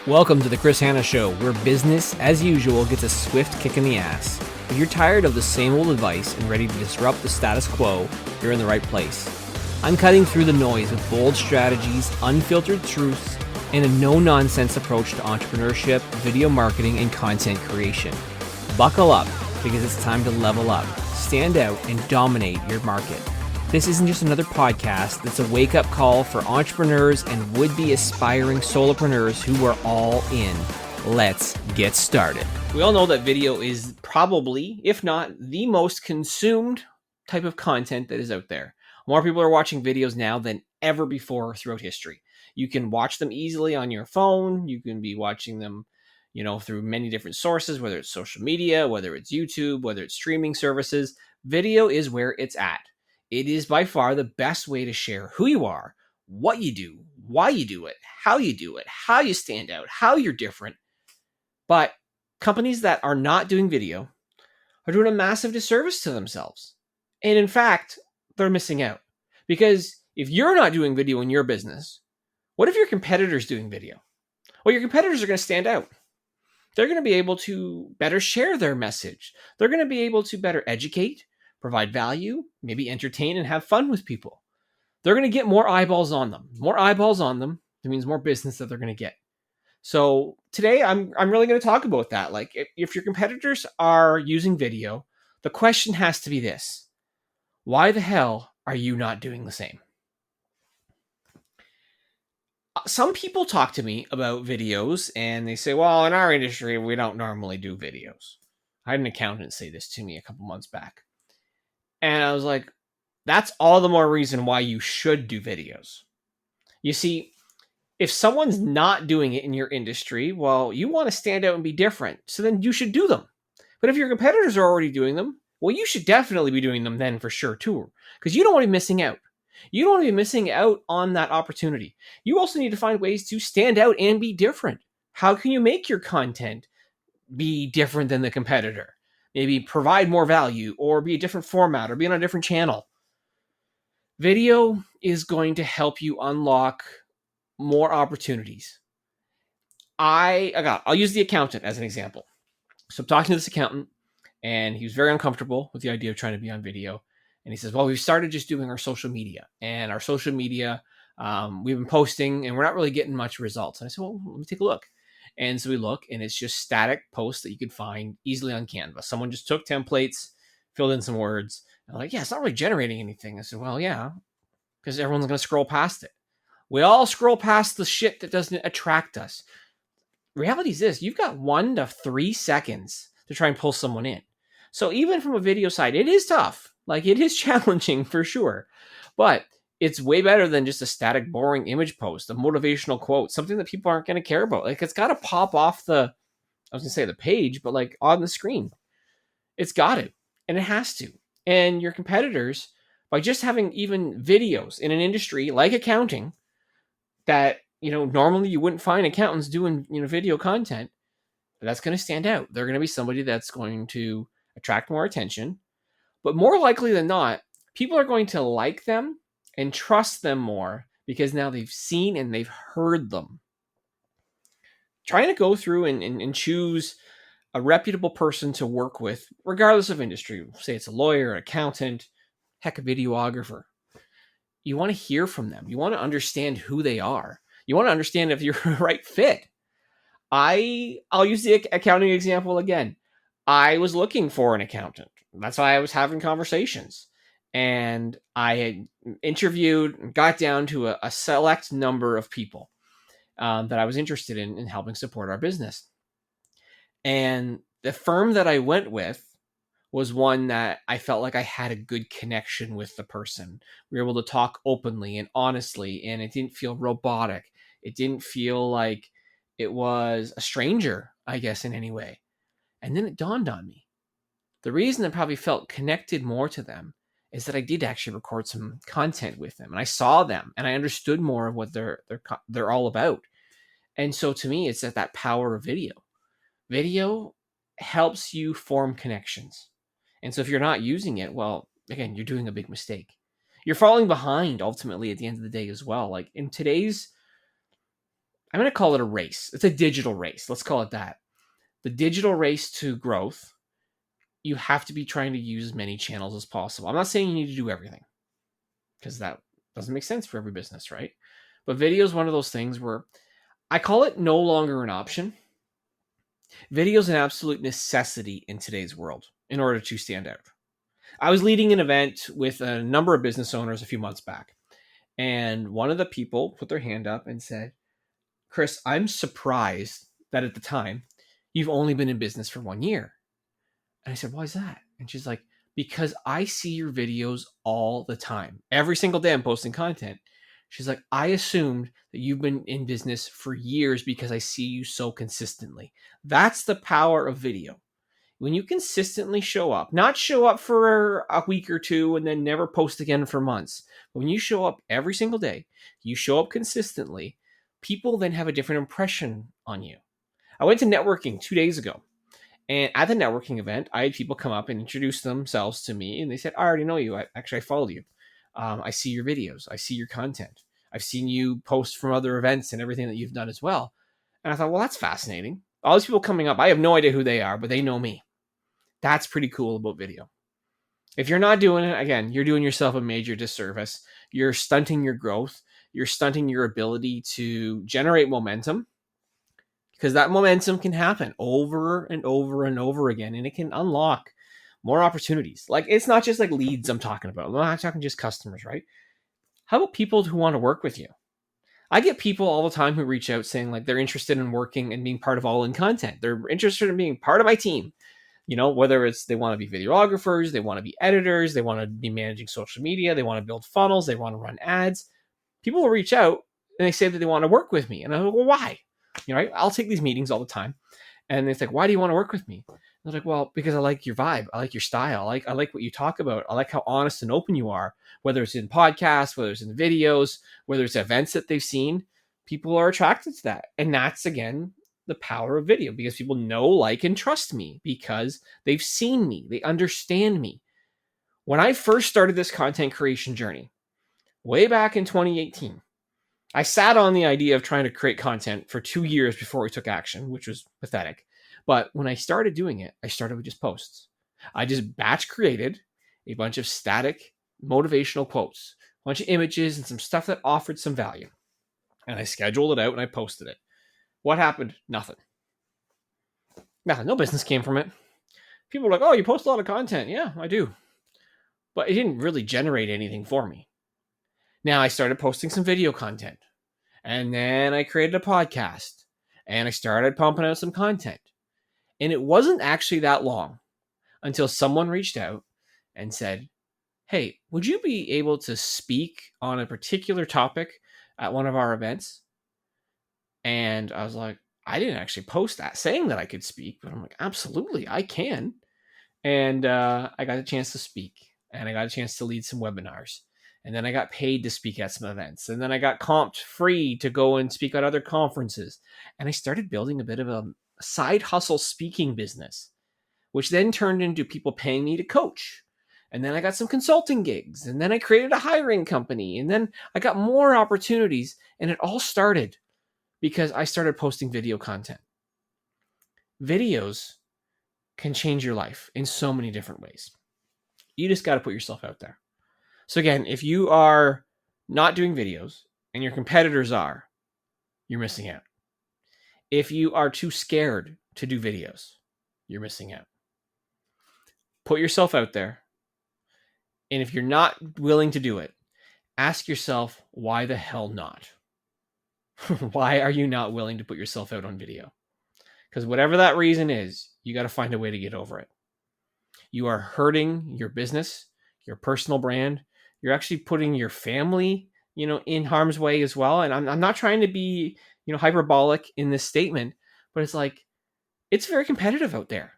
Welcome to the Chris Hanna Show, where business, as usual, gets a swift kick in the ass. If you're tired of the same old advice and ready to disrupt the status quo, you're in the right place. I'm cutting through the noise with bold strategies, unfiltered truths, and a no-nonsense approach to entrepreneurship, video marketing, and content creation. Buckle up, because it's time to level up, stand out, and dominate your market. This isn't just another podcast, it's a wake-up call for entrepreneurs and would-be aspiring solopreneurs who are all in. Let's get started. We all know that video is probably, if not the most consumed type of content that is out there. More people are watching videos now than ever before throughout history. You can watch them easily on your phone. You can be watching them, through many different sources, whether it's social media, whether it's YouTube, whether it's streaming services. Video is where it's at. It is by far the best way to share who you are, what you do, why you do it, how you stand out, how you're different. But companies that are not doing video are doing a massive disservice to themselves. And in fact, they're missing out. Because if you're not doing video in your business, what if your competitor's doing video? Well, your competitors are going to stand out. They're going to be able to better share their message. They're going to be able to better educate, provide value, maybe entertain and have fun with people. They're going to get more eyeballs on them. More eyeballs on them, that means more business that they're going to get. So today I'm really going to talk about that. Like if your competitors are using video, the question has to be this: why the hell are you not doing the same? Some people talk to me about videos and they say, well, in our industry, we don't normally do videos. I had an accountant say this to me a couple months back. And I was like, that's all the more reason why you should do videos. You see, if someone's not doing it in your industry, well, you want to stand out and be different. So then you should do them. But if your competitors are already doing them, well, you should definitely be doing them then for sure too. Because you don't want to be missing out. You don't want to be missing out on that opportunity. You also need to find ways to stand out and be different. How can you make your content be different than the competitor? Maybe provide more value or be a different format or be on a different channel. Video is going to help you unlock more opportunities. I'll use the accountant as an example. So I'm talking to this accountant and he was very uncomfortable with the idea of trying to be on video. And he says, well, we've started just doing our social media and our social media, we've been posting and we're not really getting much results. And I said, well, let me take a look. And so we look, and it's just static posts that you could find easily on Canva. Someone just took templates, filled in some words. And I'm like, yeah, it's not really generating anything. I said, well, yeah, because everyone's going to scroll past it. We all scroll past the shit that doesn't attract us. Reality is this: you've got 1 to 3 seconds to try and pull someone in. So even from a video side, it is tough. Like, it is challenging for sure. But it's way better than just a static, boring image post, a motivational quote, something that people aren't going to care about. Like, it's got to pop off the page, but like on the screen. It's got to, and it has to. And your competitors, by just having even videos in an industry like accounting that, normally you wouldn't find accountants doing, video content, that's going to stand out. They're going to be somebody that's going to attract more attention. But more likely than not, people are going to like them and trust them more because now they've seen and they've heard them. Trying to go through and choose a reputable person to work with, regardless of industry, say it's a lawyer, an accountant, heck, a videographer. You want to hear from them. You want to understand who they are. You want to understand if you're a right fit. I'll use the accounting example again. I was looking for an accountant. That's why I was having conversations. And I had interviewed and got down to a select number of people that I was interested in helping support our business. And the firm that I went with was one that I felt like I had a good connection with the person. We were able to talk openly and honestly, and it didn't feel robotic. It didn't feel like it was a stranger, I guess, in any way. And then it dawned on me. The reason I probably felt connected more to them is that I did actually record some content with them, and I saw them, and I understood more of what they're all about. And so to me, it's that power of video. Video helps you form connections. And so if you're not using it, well, again, you're doing a big mistake. You're falling behind ultimately at the end of the day as well. Like in today's I'm going to call it a race. It's a digital race. Let's call it that. The digital race to growth, you have to be trying to use as many channels as possible. I'm not saying you need to do everything because that doesn't make sense for every business, right? But video is one of those things where I call it no longer an option. Video is an absolute necessity in today's world in order to stand out. I was leading an event with a number of business owners a few months back, and one of the people put their hand up and said, Chris, I'm surprised that at the time you've only been in business for 1 year. And I said, why is that? And she's like, because I see your videos all the time. Every single day I'm posting content. She's like, I assumed that you've been in business for years because I see you so consistently. That's the power of video. When you consistently show up, not show up for a week or two and then never post again for months. But when you show up every single day, you show up consistently, people then have a different impression on you. I went to networking 2 days ago. And at the networking event, I had people come up and introduce themselves to me. And they said, I already know you. I followed you. I see your videos. I see your content. I've seen you post from other events and everything that you've done as well. And I thought, well, that's fascinating. All these people coming up, I have no idea who they are, but they know me. That's pretty cool about video. If you're not doing it, again, you're doing yourself a major disservice. You're stunting your growth. You're stunting your ability to generate momentum, because that momentum can happen over and over and over again, and it can unlock more opportunities. Like, it's not just like leads I'm talking about. I'm not talking just customers, right? How about people who want to work with you? I get people all the time who reach out saying like they're interested in working and being part of All In Content. They're interested in being part of my team. You know, whether it's they want to be videographers, they want to be editors, they want to be managing social media, they want to build funnels, they want to run ads. People will reach out and they say that they want to work with me. And I'm like, well, why? You know, I'll take these meetings all the time. And it's like, why do you want to work with me? And they're like, well, because I like your vibe. I like your style. I like what you talk about. I like how honest and open you are, whether it's in podcasts, whether it's in videos, whether it's events that they've seen. People are attracted to that. And that's, again, the power of video, because people know, like, and trust me because they've seen me. They understand me. When I first started this content creation journey, way back in 2018, I sat on the idea of trying to create content for 2 years before I took action, which was pathetic. But when I started doing it, I started with just posts. I just batch created a bunch of static motivational quotes, a bunch of images, and some stuff that offered some value. And I scheduled it out and I posted it. What happened? Nothing. No business came from it. People were like, oh, you post a lot of content. Yeah, I do. But it didn't really generate anything for me. Now I started posting some video content, and then I created a podcast, and I started pumping out some content. And it wasn't actually that long until someone reached out and said, hey, would you be able to speak on a particular topic at one of our events? And I was like, I didn't actually post that saying that I could speak, but I'm like, absolutely, I can. And I got a chance to speak, and I got a chance to lead some webinars. And then I got paid to speak at some events. And then I got comped free to go and speak at other conferences. And I started building a bit of a side hustle speaking business, which then turned into people paying me to coach. And then I got some consulting gigs. And then I created a hiring company. And then I got more opportunities. And it all started because I started posting video content. Videos can change your life in so many different ways. You just got to put yourself out there. So again, if you are not doing videos and your competitors are, you're missing out. If you are too scared to do videos, you're missing out. Put yourself out there. And if you're not willing to do it, ask yourself, why the hell not? Why are you not willing to put yourself out on video? Because whatever that reason is, you got to find a way to get over it. You are hurting your business, your personal brand. You're actually putting your family, in harm's way as well. And I'm not trying to be, hyperbolic in this statement, but it's like, it's very competitive out there.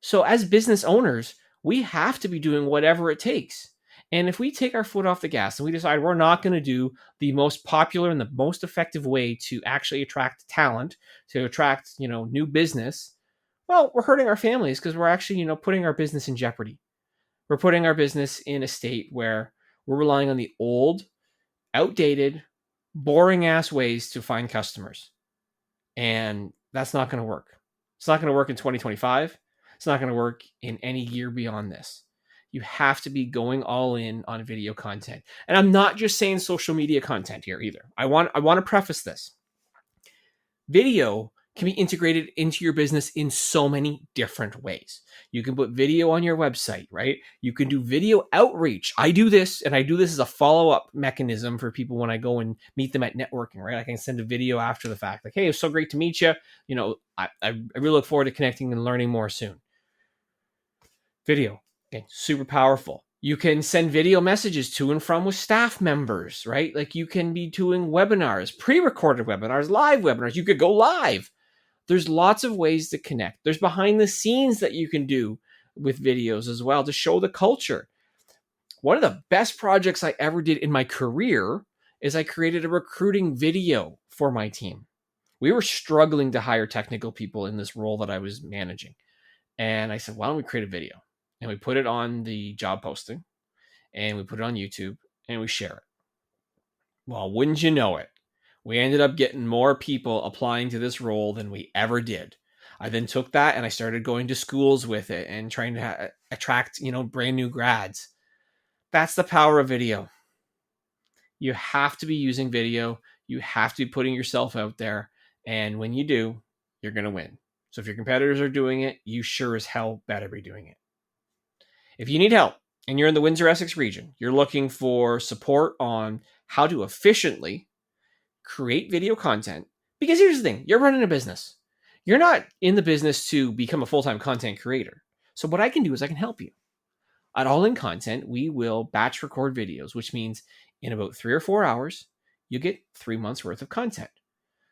So as business owners, we have to be doing whatever it takes. And if we take our foot off the gas and we decide we're not going to do the most popular and the most effective way to actually attract talent, to attract, new business, well, we're hurting our families because we're actually, putting our business in jeopardy. We're putting our business in a state where we're relying on the old, outdated, boring ass ways to find customers. And that's not going to work. It's not going to work in 2025. It's not going to work in any year beyond this. You have to be going all in on video content. And I'm not just saying social media content here either. I want to preface this. Video can be integrated into your business in so many different ways. You can put video on your website, right? You can do video outreach. I do this, and I do this as a follow-up mechanism for people when I go and meet them at networking, right? I can send a video after the fact, like, hey, it's so great to meet you. You know, I really look forward to connecting and learning more soon. Video, okay, super powerful. You can send video messages to and from with staff members, right? Like you can be doing webinars, pre-recorded webinars, live webinars. You could go live. There's lots of ways to connect. There's behind the scenes that you can do with videos as well to show the culture. One of the best projects I ever did in my career is I created a recruiting video for my team. We were struggling to hire technical people in this role that I was managing. And I said, why don't we create a video? And we put it on the job posting, and we put it on YouTube, and we share it. Well, wouldn't you know it? We ended up getting more people applying to this role than we ever did. I then took that and I started going to schools with it and trying to attract, brand new grads. That's the power of video. You have to be using video. You have to be putting yourself out there. And when you do, you're going to win. So if your competitors are doing it, you sure as hell better be doing it. If you need help and you're in the Windsor-Essex region, you're looking for support on how to efficiently create video content. Because here's the thing, you're running a business. You're not in the business to become a full-time content creator. So what I can do is I can help you. At All In Content, we will batch record videos, which means in about 3 or 4 hours, you get 3 months worth of content.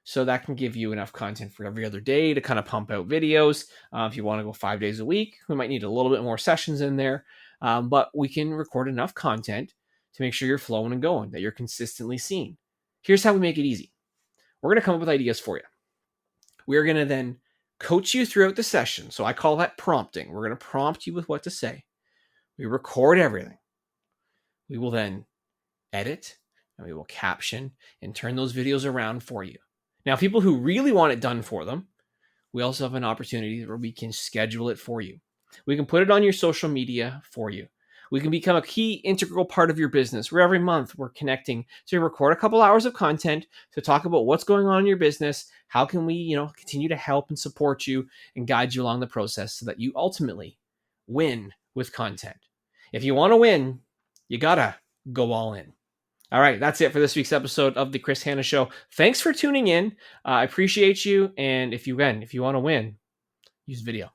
So that can give you enough content for every other day to kind of pump out videos. If you want to go 5 days a week, we might need a little bit more sessions in there. But we can record enough content to make sure you're flowing and going, that you're consistently seen. Here's how we make it easy. We're going to come up with ideas for you. We're going to then coach you throughout the session. So I call that prompting. We're going to prompt you with what to say. We record everything. We will then edit, and we will caption and turn those videos around for you. Now, people who really want it done for them, we also have an opportunity where we can schedule it for you. We can put it on your social media for you. We can become a key integral part of your business where every month we're connecting to record a couple hours of content to talk about what's going on in your business. How can we, continue to help and support you and guide you along the process so that you ultimately win with content. If you want to win, you gotta go all in. All right, that's it for this week's episode of the Chris Hanna Show. Thanks for tuning in. I appreciate you. And if you want to win, use video.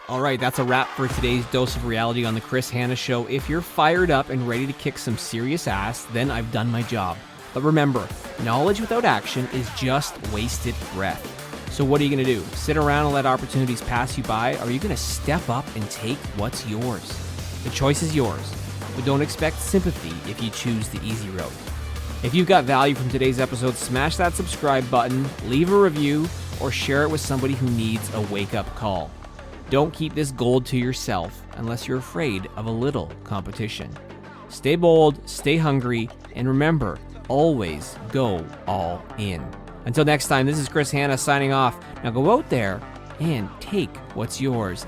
All right, that's a wrap for today's dose of reality on the Chris Hanna Show. If you're fired up and ready to kick some serious ass, then I've done my job. But remember, knowledge without action is just wasted breath. So what are you going to do? Sit around and let opportunities pass you by? Or are you going to step up and take what's yours? The choice is yours, but don't expect sympathy if you choose the easy road. If you've got value from today's episode, smash that subscribe button, leave a review, or share it with somebody who needs a wake-up call. Don't keep this gold to yourself unless you're afraid of a little competition. Stay bold, stay hungry, and remember, always go all in. Until next time, this is Chris Hanna signing off. Now go out there and take what's yours.